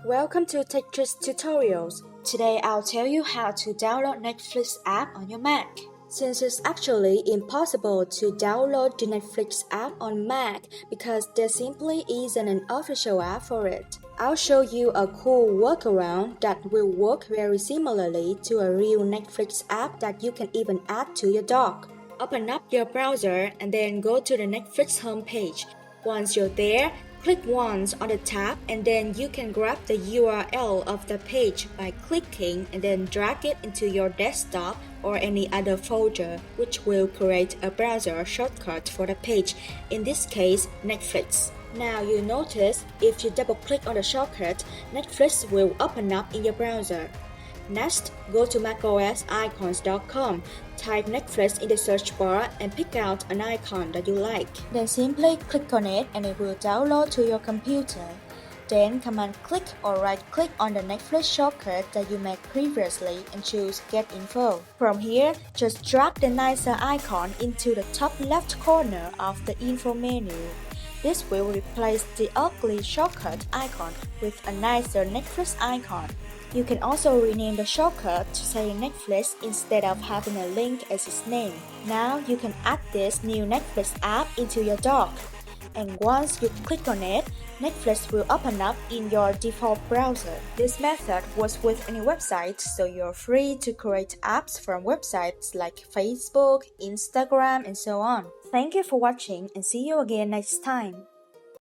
Welcome to Tetris Tutorials. Today I'll tell you how to download Netflix app on your Mac. Since it's actually impossible to download the Netflix app on Mac because there simply isn't an official app for it, I'll show you a cool workaround that will work very similarly to a real Netflix app that you can even add to your dock. Open up your browser and then go to the Netflix homepage. Once you're there, click once on the tab and then you can grab the URL of the page by clicking and then drag it into your desktop or any other folder, which will create a browser shortcut for the page, in this case Netflix. Now you notice if you double click on the shortcut, Netflix will open up in your browser. Next, go to macosicons.com, type Netflix in the search bar and pick out an icon that you like. Then simply click on it and it will download to your computer. Then command-click or right-click on the Netflix shortcut that you made previously and choose Get Info. From here, just drag the nicer icon into the top left corner of the info menu. This will replace the ugly shortcut icon with a nicer Netflix icon. You can also rename the shortcut to say Netflix instead of having a link as its name. Now you can add this new Netflix app into your dock. And once you click on it, Netflix will open up in your default browser. This method works with any website, so you're free to create apps from websites like Facebook, Instagram, and so on. Thank you for watching and see you again next time.